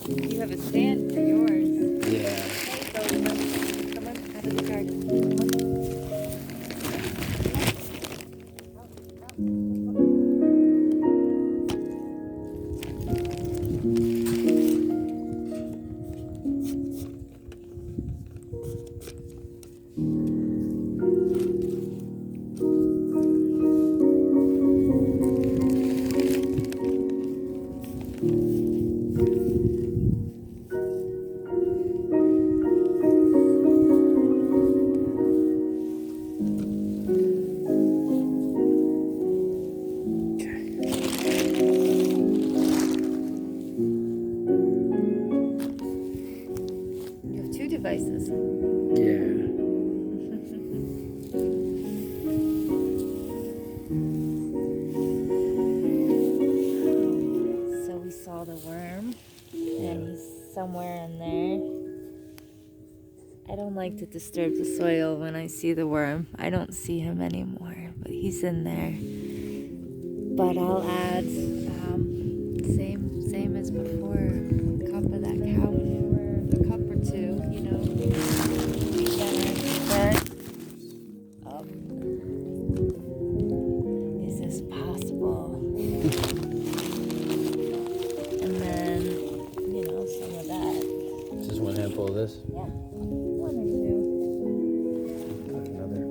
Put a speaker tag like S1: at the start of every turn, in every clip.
S1: You have a stand for yours.
S2: Yeah.
S1: Hey, Bozeman. Come on, out of the garden. Come You have two devices.
S2: Yeah.
S1: So we saw the worm, and he's somewhere in there. I don't like to disturb the soil when I see the worm. I don't see him anymore, but he's in there. But I'll add same as before, a cup of that cow manure, a cup or two, you know. Is this possible? And then, you know, some of that.
S2: Just one handful of this.
S1: Yeah, one or two.
S2: Got another.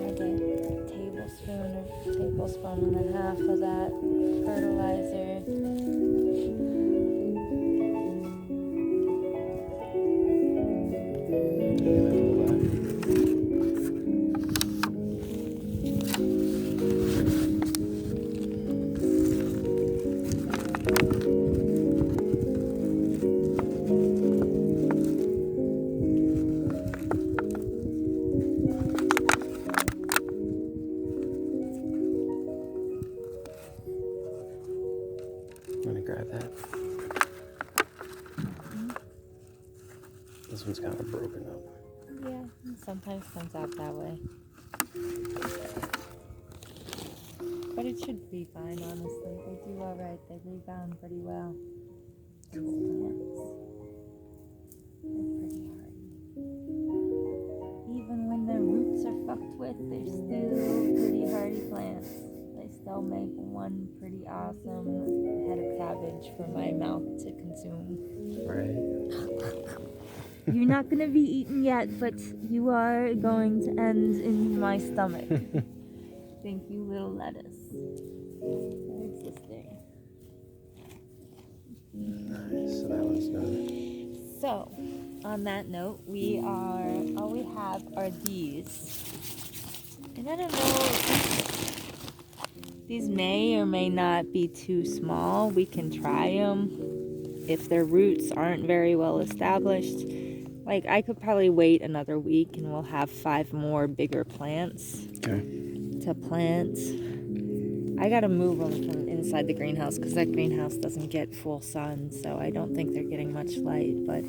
S1: Add a tablespoon and a half of that fertilizer.
S2: I'm gonna grab that. This one's kind of broken up.
S1: Yeah, it sometimes comes out that way. But it should be fine, honestly. They do alright. They rebound pretty well. These plants. They're pretty hardy. Even when their roots are fucked with, they're still pretty hardy plants. They still make one pretty awesome head of cabbage for my mouth to consume.
S2: Right.
S1: You're not going to be eaten yet, but you are going to end in my stomach. Thank you, little lettuce. Good sister.
S2: Nice. So that one's done.
S1: So, on that note, all we have are these. And I don't know, these may or may not be too small. We can try them. If their roots aren't very well established, like I could probably wait another week and we'll have 5 more bigger plants to plant. I gotta move them from inside the greenhouse because that greenhouse doesn't get full sun, so I don't think they're getting much light. But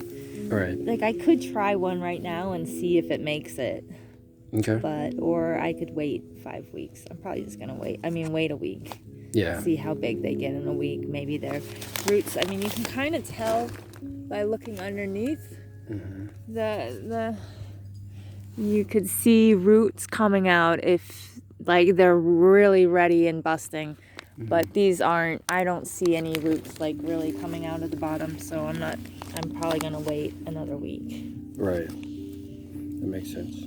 S1: like I could try one right now and see if it makes it.
S2: Okay.
S1: Or I could wait 5 weeks. I'm probably just gonna wait a week.
S2: Yeah.
S1: See how big they get in a week. Maybe their roots. I mean, you can kind of tell by looking underneath.
S2: Mm-hmm.
S1: You could see roots coming out if like they're really ready and busting. Mm-hmm. But these aren't. I don't see any roots like really coming out of the bottom. So I'm probably gonna wait another week.
S2: Right. That makes sense.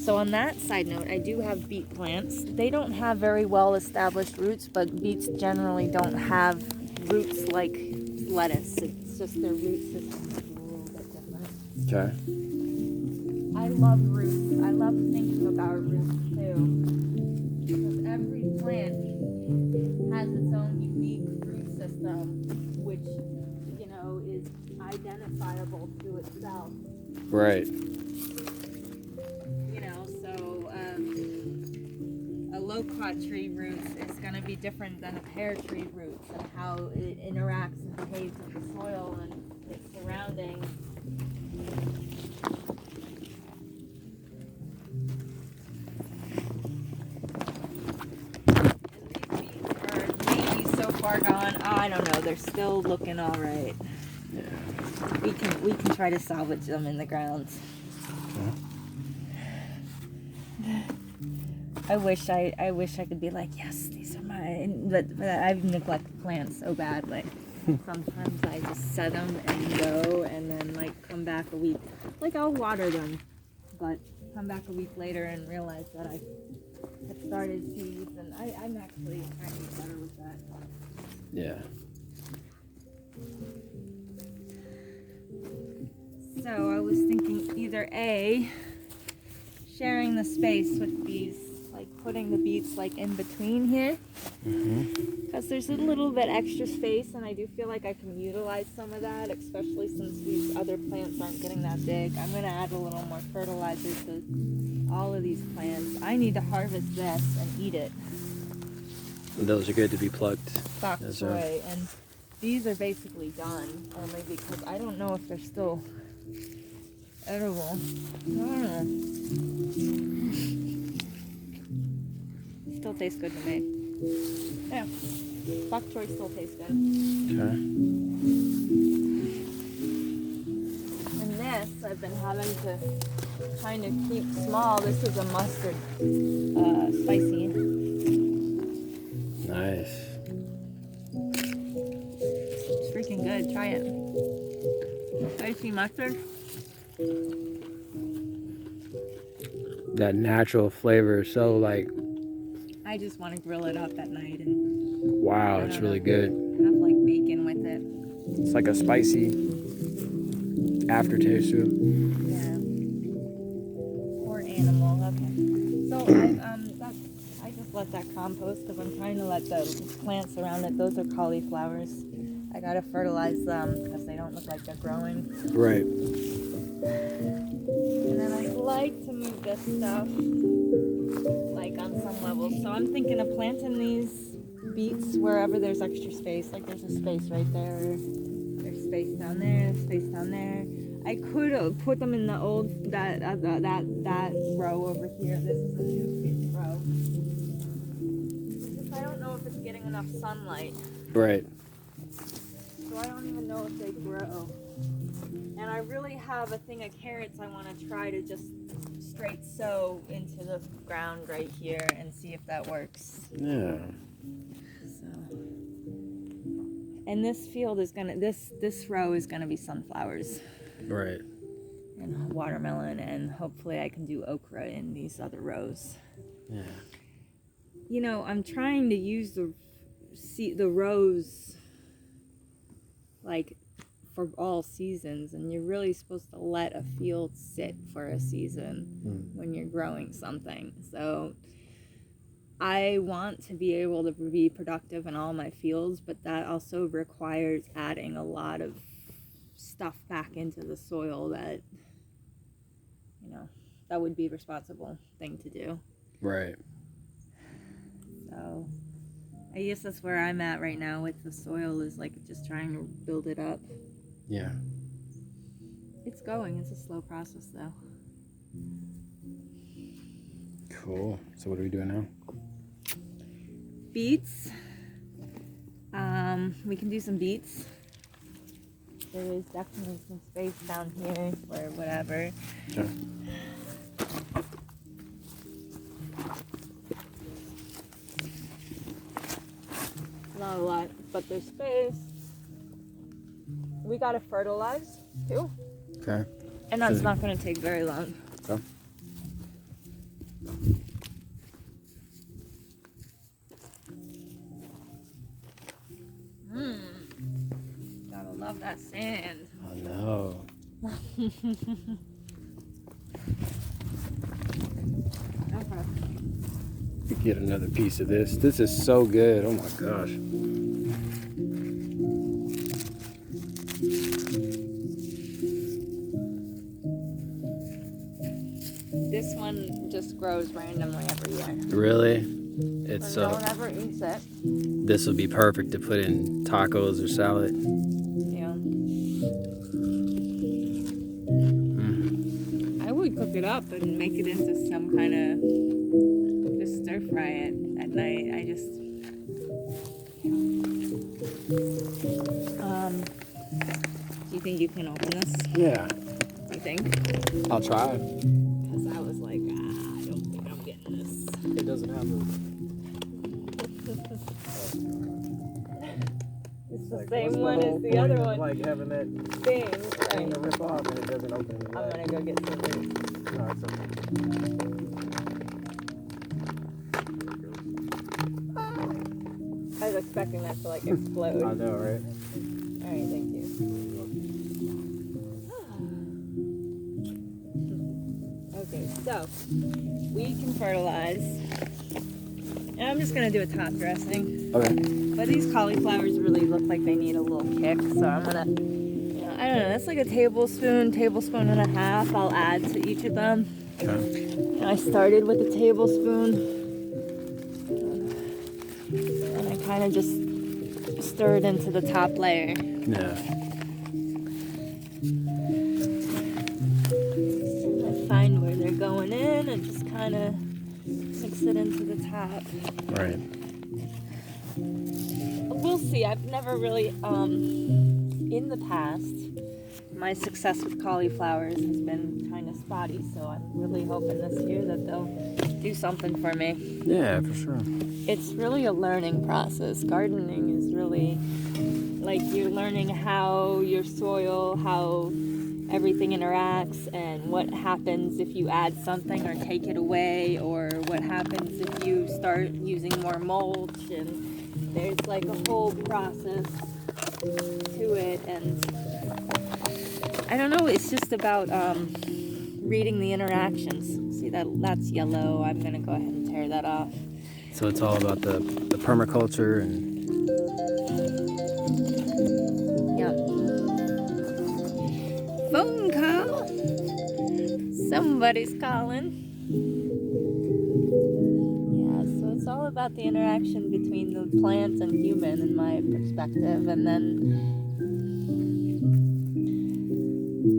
S1: So on that side note, I do have beet plants. They don't have very well established roots, but beets generally don't have roots like lettuce. It's just their root system is a little bit different.
S2: Okay.
S1: I love roots. I love thinking about roots too. Because every plant has its own unique root system, which, you know, is identifiable to itself.
S2: Right.
S1: A locust tree roots is going to be different than a pear tree roots, and how it interacts and behaves with the soil and its surroundings. And these beets are maybe so far far gone? I don't know. They're still looking all right.
S2: Yeah.
S1: We can try to salvage them in the ground.
S2: Okay.
S1: I wish I could be like, yes, these are mine. But I've neglected plants so bad. Like sometimes I just set them and go, and then like come back a week. Like I'll water them, but come back a week later and realize that I had started seeds, and I'm actually trying to get better with that.
S2: Yeah.
S1: So I was thinking either A, sharing the space with these, like putting the beets like in between here, because there's a little bit extra space, and I do feel like I can utilize some of that, especially since these other plants aren't getting that big. I'm going to add a little more fertilizer to all of these plants. I need to harvest this and eat it.
S2: And those are good to be plucked.
S1: Bok choy, and these are basically done, only because I don't know if they're still edible. I don't know. Still tastes good to me. Yeah, bok choy still tastes good.
S2: Okay.
S1: And this, I've been having to kind of keep small. This is a mustard, spicy.
S2: Nice.
S1: It's freaking good. Try it. Spicy mustard.
S2: That natural flavor is so like,
S1: I just want to grill it up at night and
S2: wow, it's really good.
S1: have like bacon with it.
S2: It's like a spicy aftertaste to it.
S1: Yeah. Or animal. Okay. So I just let that compost because I'm trying to let the plants around it. Those are cauliflowers. I gotta fertilize them because they don't look like they're growing.
S2: Right.
S1: And then I'd like to move this stuff like on some levels. So I'm thinking of planting these beets wherever there's extra space. Like there's a space right there. There's space down there. Space down there. I could put them in the old that row over here. This is a new row. Just I don't know if it's getting enough sunlight.
S2: Right.
S1: So I don't even know if they grow. And I really have a thing of carrots I want to try to just straight sow into the ground right here and see if that works.
S2: Yeah.
S1: So, and this field is gonna this row is gonna be sunflowers.
S2: Right.
S1: And watermelon, and hopefully I can do okra in these other rows.
S2: Yeah.
S1: You know, I'm trying to use the rows like for all seasons, and you're really supposed to let a field sit for a season when you're growing something. So I want to be able to be productive in all my fields, but that also requires adding a lot of stuff back into the soil that, you know, that would be a responsible thing to do.
S2: Right.
S1: So I guess that's where I'm at right now with the soil, is like just trying to build it up.
S2: Yeah.
S1: It's going. It's a slow process though.
S2: Cool. So what are we doing now?
S1: Beets. We can do some beets. There is definitely some space down here or whatever.
S2: Sure.
S1: Not a lot, but there's space. We gotta fertilize too.
S2: Okay.
S1: And that's not gonna take very long.
S2: Okay.
S1: Gotta love that sand.
S2: I know.
S1: Okay.
S2: Get another piece of this. This is so good. Oh my gosh.
S1: This one just grows randomly every year.
S2: Really? It's
S1: So no one ever eats it.
S2: this will be perfect to put in tacos or salad.
S1: Yeah. I would cook it up and make it into some kind of, just stir fry it at night. I just, Do you think you can open this?
S2: Yeah.
S1: You think?
S2: I'll try.
S1: Because I was like, I don't think I'm getting this.
S2: It doesn't have a...
S1: It's the same one as the other one.
S2: Like having that
S1: Thing,
S2: thing to
S1: right?
S2: rip off and it doesn't open in the
S1: I'm
S2: back.
S1: gonna go get some.
S2: No, it's okay.
S1: I was expecting that to like explode.
S2: I know, right?
S1: Alright, thank you. Okay, so we can fertilize. And I'm just gonna do a top dressing.
S2: Okay.
S1: But these cauliflowers really look like they need a little kick, so I'm gonna, I don't know, that's like a tablespoon and a half I'll add to each of them.
S2: Okay.
S1: I started with a tablespoon. And I kind of just stirred into the top layer.
S2: Yeah.
S1: And I find where they're going in and just kind of mix it into the top.
S2: Right.
S1: We'll see. I've never really, in the past, my success with cauliflowers has been kind of spotty, so I'm really hoping this year that they'll do something for me.
S2: Yeah, for sure.
S1: It's really a learning process. Gardening is really like you're learning how your soil, how everything interacts, and what happens if you add something or take it away, or what happens if you start using more mulch. And there's like a whole process to it, and I don't know, it's just about reading the interactions. See, that's yellow. I'm gonna go ahead and tear that off.
S2: So it's all about the permaculture and...
S1: Yep. Phone call. Somebody's calling. Yeah, so it's all about the interaction between the plant and human in my perspective. And then,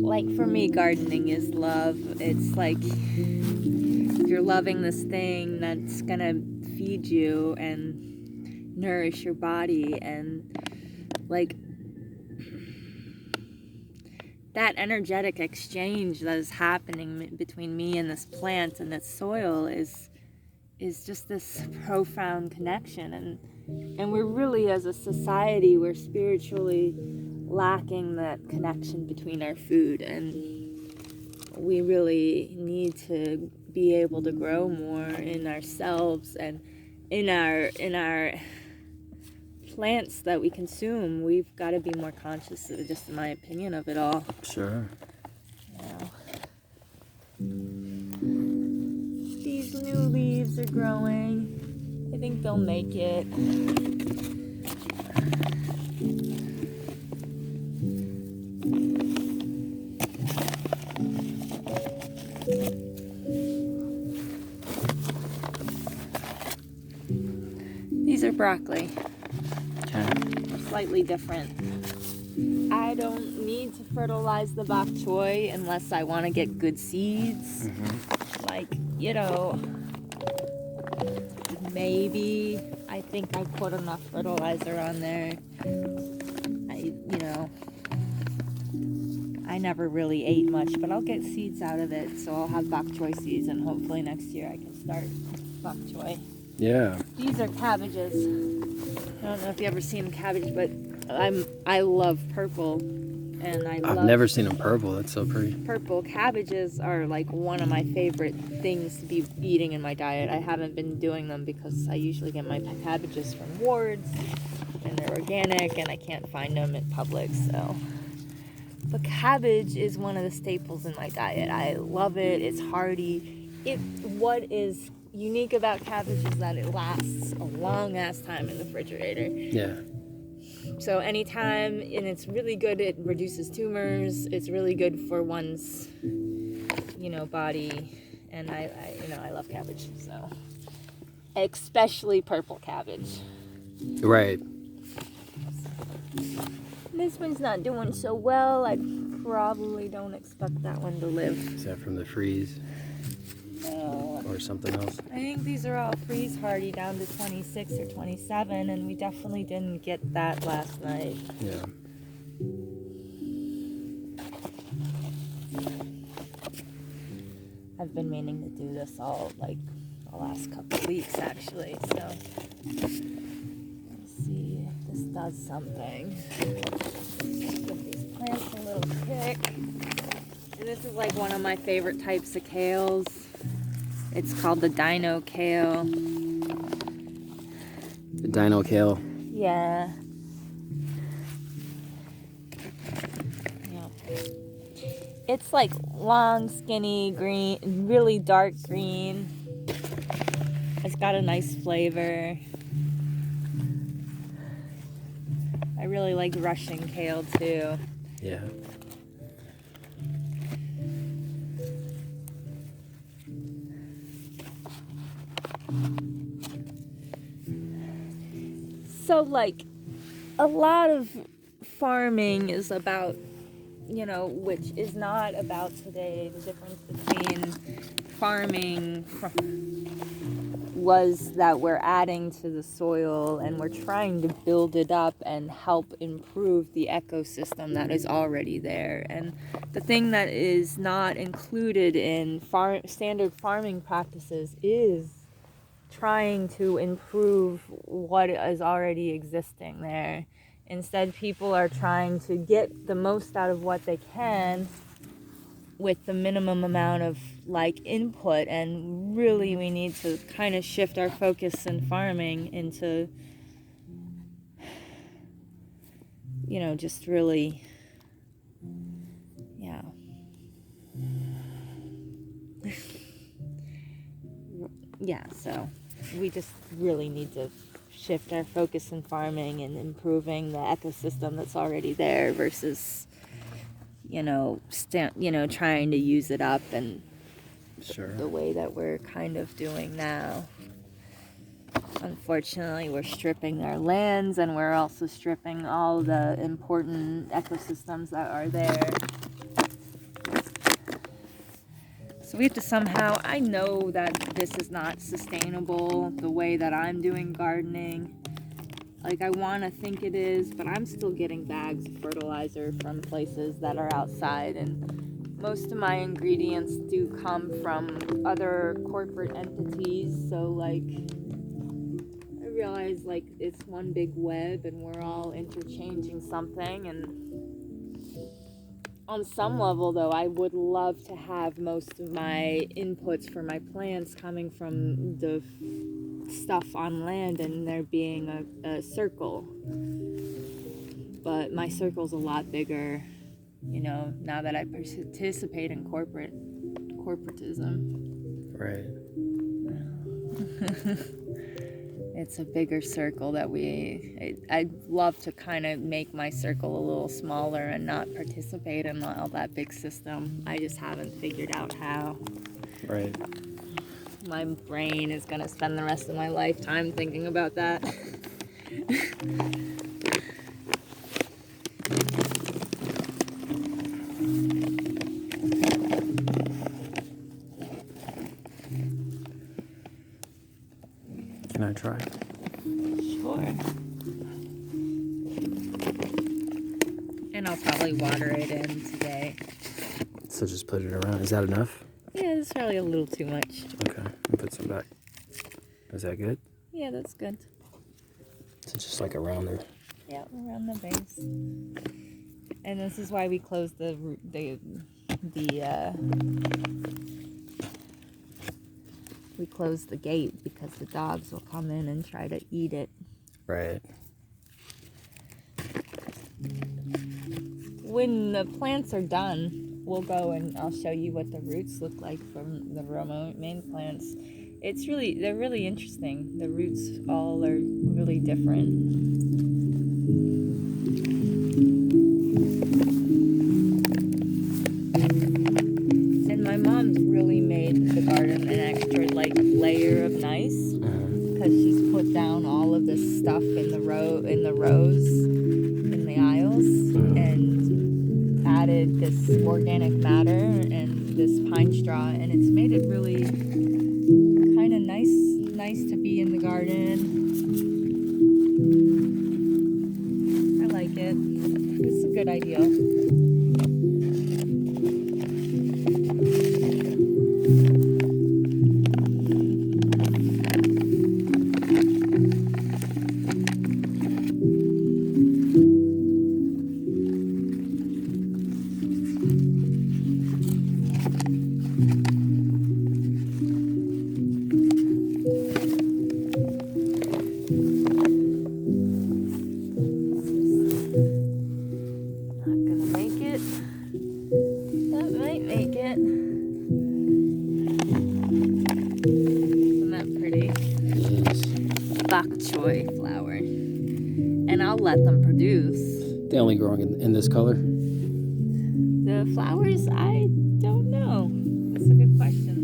S1: like for me, gardening is love. It's like you're loving this thing that's gonna feed you and nourish your body, and like that energetic exchange that is happening between me and this plant and this soil is just this profound connection. And we're really, as a society, we're spiritually lacking that connection between our food, and we really need to be able to grow more in ourselves and in our plants that we consume. We've got to be more conscious, just in my opinion, of it all.
S2: Sure.
S1: Yeah. These new leaves are growing. I think they'll make it. These are broccoli.
S2: Okay.
S1: Slightly different. I don't need to fertilize the bok choy unless I want to get good seeds.
S2: Mm-hmm.
S1: Like, you know, maybe I think I put enough fertilizer on there. I never really ate much, but I'll get seeds out of it. So I'll have bok choy seeds, and hopefully next year I can start bok choy.
S2: Yeah.
S1: These are cabbages. I don't know if you ever seen cabbage, but I love purple, and
S2: I've never seen them purple. That's so pretty.
S1: Purple cabbages are like one of my favorite things to be eating in my diet. I haven't been doing them because I usually get my cabbages from Ward's, and they're organic, and I can't find them at Publix. So, but cabbage is one of the staples in my diet. I love it. It's hearty. What is unique about cabbage is that it lasts a long ass time in the refrigerator.
S2: Yeah.
S1: So anytime, and it's really good, it reduces tumors, it's really good for one's, body, and I love cabbage, so. Especially purple cabbage.
S2: Right.
S1: This one's not doing so well. I probably don't expect that one to live.
S2: Is that from the freeze?
S1: No.
S2: Or or something else.
S1: I think these are all freeze hardy down to 26 or 27, and we definitely didn't get that last night.
S2: Yeah.
S1: I've been meaning to do this all, like, the last couple weeks, actually, so let's see if this does something. Give these plants a little kick. And this is, like, one of my favorite types of kales. It's called the dino kale.
S2: The dino kale.
S1: Yeah. It's like long, skinny, green, really dark green. It's got a nice flavor. I really like Russian kale too.
S2: Yeah.
S1: So, like, a lot of farming is about, you know, which is not about today. The difference between farming was that we're adding to the soil and we're trying to build it up and help improve the ecosystem that is already there. And the thing that is not included in standard farming practices is trying to improve what is already existing there. Instead, people are trying to get the most out of what they can with the minimum amount of, like, input, and really we need to kind of shift our focus in farming into, you know, just really, yeah. Yeah, so we just really need to shift our focus in farming and improving the ecosystem that's already there versus, you know, trying to use it up and
S2: Sure.
S1: the way that we're kind of doing now. Unfortunately, we're stripping our lands, and we're also stripping all the important ecosystems that are there. So we have to somehow, I know that this is not sustainable the way that I'm doing gardening. Like, I want to think it is, but I'm still getting bags of fertilizer from places that are outside, and most of my ingredients do come from other corporate entities. So, like, I realize, like, it's one big web and we're all interchanging something. And on some level, though, I would love to have most of my inputs for my plants coming from the stuff on land and there being a circle. But my circle's a lot bigger, you know, now that I participate in corporatism.
S2: Right.
S1: It's a bigger circle that I'd love to kind of make my circle a little smaller and not participate in all that big system. I just haven't figured out how.
S2: Right.
S1: My brain is going to spend the rest of my lifetime thinking about that.
S2: Can I try?
S1: Sure. And I'll probably water it in today.
S2: So just put it around. Is that enough?
S1: Yeah, it's probably a little too much.
S2: Okay. I'll put some back. Is that good?
S1: Yeah, that's good.
S2: So just like around there.
S1: Yeah, around the base. And this is why we closed we closed the gate, because the dogs will come in and try to eat it.
S2: Right.
S1: When the plants are done, we'll go and I'll show you what the roots look like from the romaine plants. They're really interesting. The roots all are really different. And my mom's really made the garden an extra, like, layer of nice, because she's put down all of this stuff in the rows, in the aisles, and added this organic matter and this pine straw, and it's made it really nice to be in the garden. I like it. It's a good idea. Not gonna make it. That might make it. Isn't that pretty?
S2: It is.
S1: Bok choy flower. And I'll let them produce.
S2: They're only growing in this color.
S1: The flowers, I don't know. That's a good question.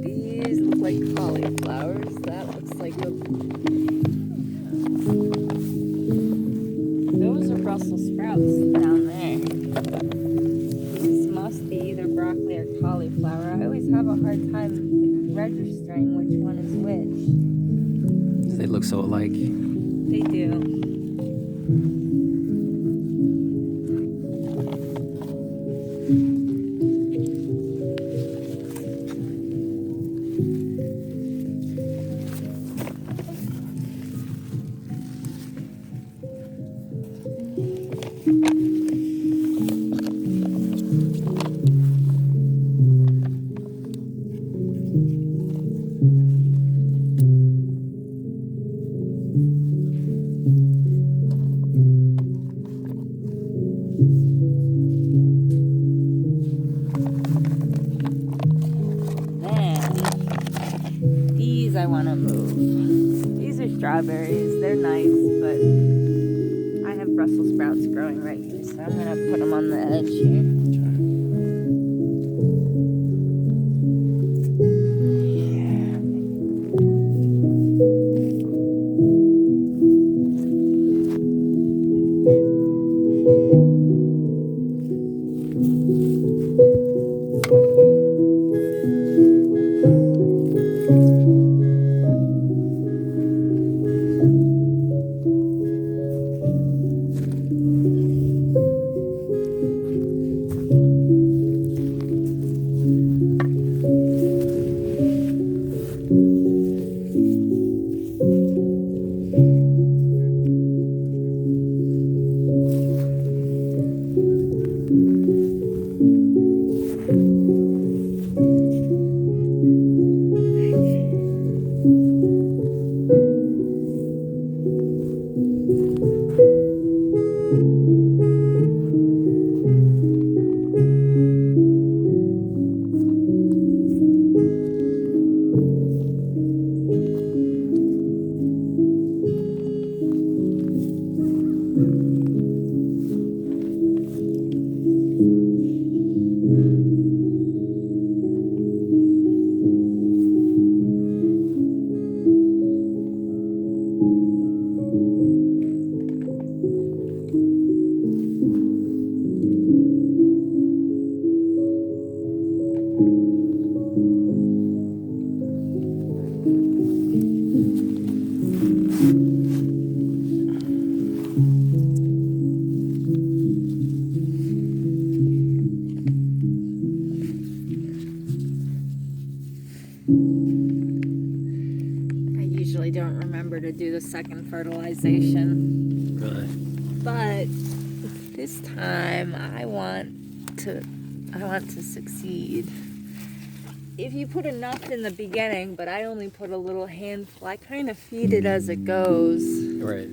S1: These look like cauliflowers. That looks like a... Those are Brussels sprouts down there. This must be either broccoli or cauliflower. I always have a hard time registering which one is which.
S2: They look so alike.
S1: They do. These I want to move. These are strawberries. They're nice, but I have Brussels sprouts growing right here, so I'm going to put them on the edge here. Usually don't remember to do the second fertilization,
S2: Really?
S1: but this time I want to succeed. If you put enough in the beginning, but I only put a little handful, I kind of feed it as it goes.
S2: Right.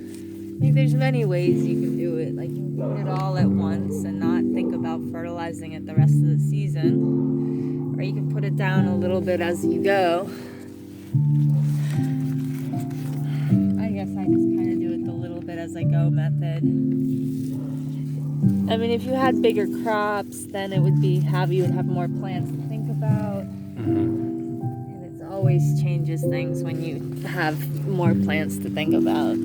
S1: Like there's many ways you can do it. Like you can put it all at once and not think about fertilizing it the rest of the season, or you can put it down a little bit as you go. grow method. I mean, if you had bigger crops, then it would be you would have more plants to think about. And it always changes things when you have more plants to think about.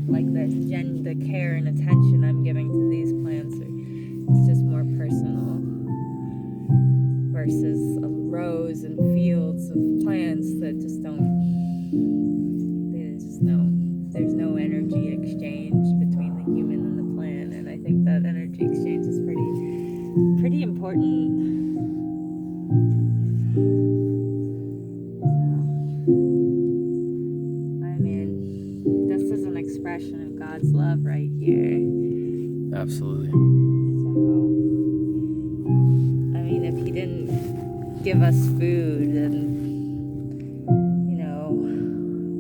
S1: Like the care and attention I'm giving to these plants, it's just more personal versus rows and fields of plants that just there's no energy exchange between the human and the plant, and I think that energy exchange is pretty important. I mean, this is an expression of God's love right here.
S2: Absolutely.
S1: So, I mean, if He didn't give us food, then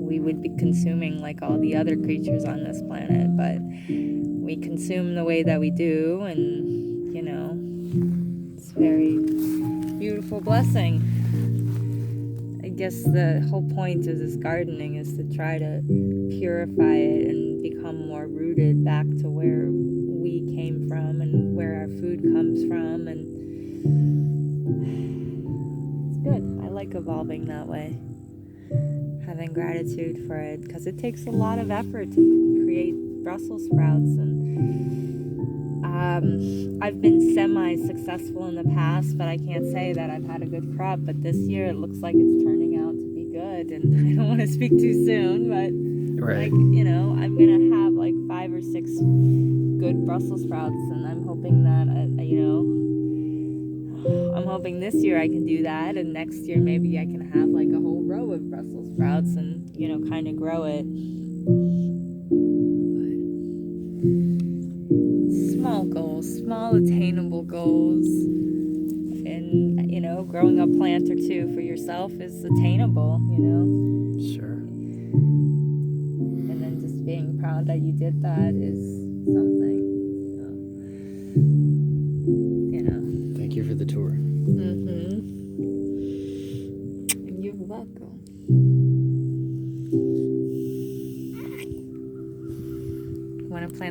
S1: we would be consuming like all the other creatures on this planet, but we consume the way that we do, and it's a very beautiful blessing. I guess the whole point of this gardening is to try to purify it and become more rooted back to where we came from and where our food comes from, and it's good. I like evolving that way. Having gratitude for it, because it takes a lot of effort to create Brussels sprouts, and I've been semi-successful in the past, but I can't say that I've had a good crop. But this year it looks like it's turning out to be good, and I don't want to speak too soon, but
S2: Right.
S1: I'm gonna have like 5 or 6 good Brussels sprouts, and I'm hoping that I'm hoping this year I can do that, and next year maybe I can have like a whole row of Brussels sprouts and kind of grow it. But small goals, small attainable goals, and growing a plant or 2 for yourself is attainable.
S2: Sure.
S1: And then just being proud that you did that is something.
S2: Thank you for the tour.
S1: You're welcome. Want to plant